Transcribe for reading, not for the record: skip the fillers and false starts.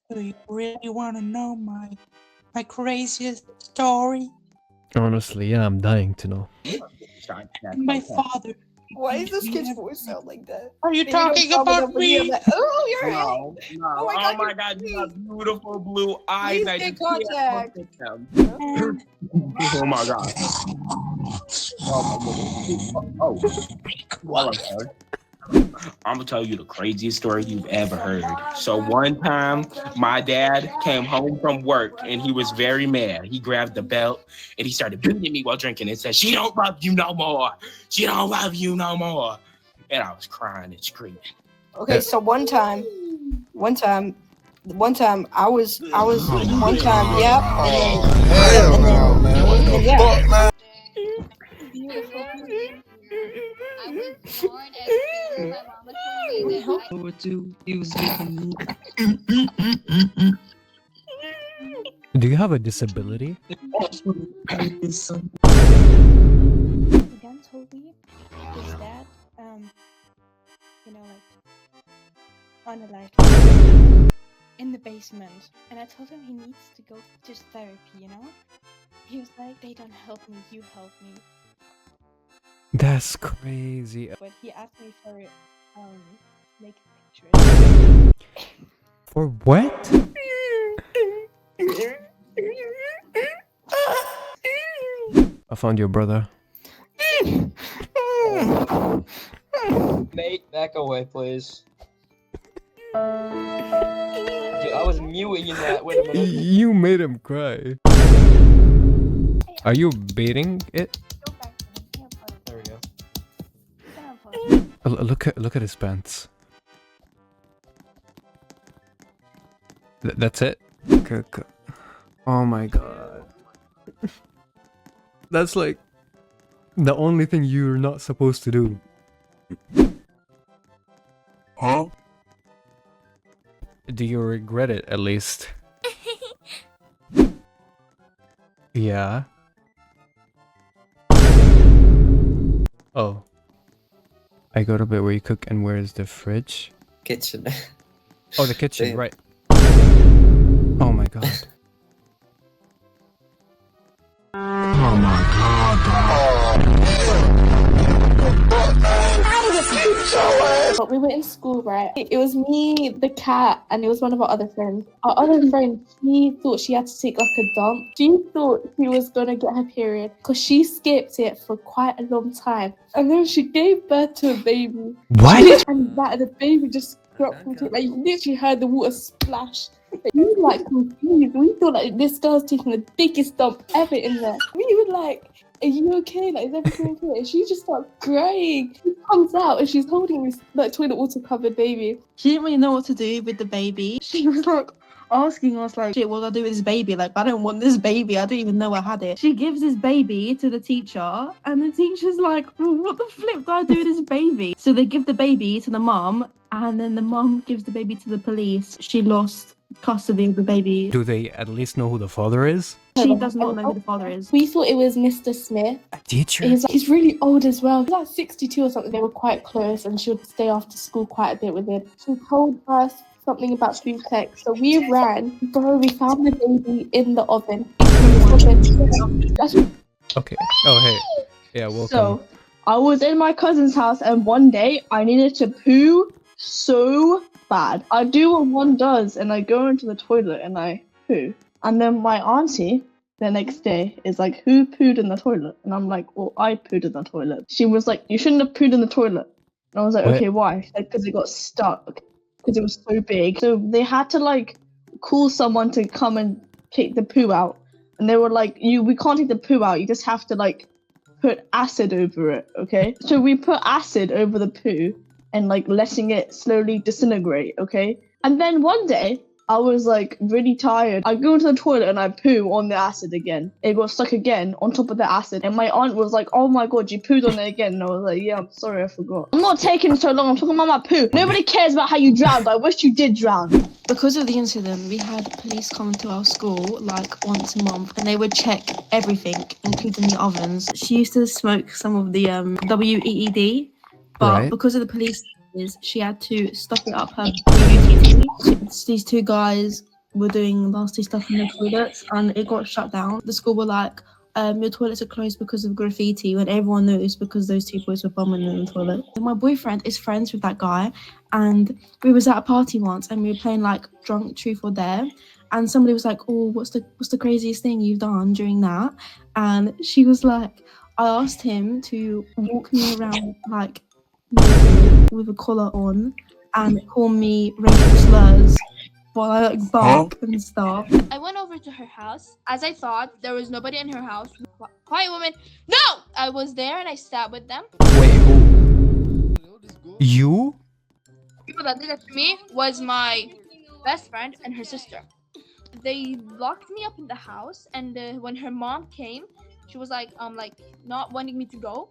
Do you really want to know my craziest story? Honestly, yeah, I'm dying to know. My father. Why does this kid's voice sound like that? Are you Maybe don't talking tell about when you're me? like, oh, you're right. No. Oh my God, you you're have beautiful blue eyes. Please I get just can't contact. look at them. And Oh my god. Oh, well, I'm sorry. I'm gonna tell you the craziest story you've ever heard. So one time, my dad came home from work and he was very mad. He grabbed the belt and he started beating me while drinking and said, "She don't love you no more. She don't love you no more." And I was crying and screaming. Okay, so one time, I was one time, yep, Hell no, man. What the fuck, man? Beautiful. I was born as soon as my mama told me that over to use me. Do you have a disability? Dan told me his dad, unalived in the basement, and I told him he needs to go to therapy. He was like, "They don't help me, you help me." That's crazy. But he asked me for naked pictures. For what? I found your brother. Nate, back away, please. Dude, I was muting that. Wait a minute. You made him cry. Are you baiting it? Go back to him. There we go. Look at his pants. That's it. Oh my god. That's like the only thing you're not supposed to do. Huh? Do you regret it at least? Yeah. Oh. I go to bed where you cook, and where is the fridge? Kitchen. Oh, the kitchen, Damn. right. Oh my god. Oh my god, But we were in school, right? It was me, the cat, and it was one of our other friends. Our other friend, she thought she had to take like a dump. She thought she was gonna get her period because she skipped it for quite a long time. And then she gave birth to a baby. What? And the baby just dropped into it. Like, you literally heard the water splash. We were like confused. We thought like this girl's taking the biggest dump ever in there. We were like, "Are you okay? Like, is everything okay?" And she just starts crying. She comes out and she's holding this like toilet water covered baby. She didn't really know what to do with the baby. She was like asking us like, "Shit, what do I do with this baby? Like, I don't want this baby. I don't even know I had it." She gives this baby to the teacher, and the teacher's like, "What the flip do I do with this baby?" So they give the baby to the mum, and then the mum gives the baby to the police. She lost custody of the baby. Do they at least know who the father is? She does not know who the father is. We thought it was Mr. Smith. A teacher? He's really old as well. He's like 62 or something. They were quite close, and she would stay after school quite a bit with him. She told us something about Flex, so we ran. Bro, we found the baby in the oven. Okay. Oh, hey. Yeah, welcome. So, I was in my cousin's house, and one day I needed to poo so bad. I do what one does, and I go into the toilet and I poo. And then my auntie the next day is like, "Who pooed in the toilet?" And I'm like, "Well, I pooed in the toilet." She was like, "You shouldn't have pooed in the toilet." And I was like, What? "Okay, why?" She said, "Because it got stuck. Because it was so big." So they had to like call someone to come and take the poo out. And they were like, we can't take the poo out. You just have to like put acid over it, okay? So we put acid over the poo and like letting it slowly disintegrate, okay? And then one day, I was like really tired. I go into the toilet and I poo on the acid again. It got stuck again on top of the acid. And my aunt was like, "Oh my god, you pooed on it again." And I was like, "Yeah, I'm sorry, I forgot." I'm not taking so long. I'm talking about my poo. Nobody cares about how you drowned. I wish you did drown. Because of the incident, we had police come to our school like once a month, and they would check everything, including the ovens. She used to smoke some of the WEED, but Right. because of the police, she had to stop it up her UTT. These two guys were doing nasty stuff in the toilets and it got shut down. The school were like, your toilets are closed because of graffiti, when everyone knows because those two boys were bumming in the toilet. My boyfriend is friends with that guy, and we was at a party once and we were playing like drunk truth or dare, and somebody was like, oh, what's the craziest thing you've done during that? And she was like, I asked him to walk me around like with a collar on and call me racial slurs while I like bark and stuff. I went over to her house. As I thought, there was nobody in her house. Quiet, woman. No! I was there and I sat with them. Wait, who? You? People that did it to me was my best friend and her sister. They locked me up in the house, and when her mom came, she was like not wanting me to go.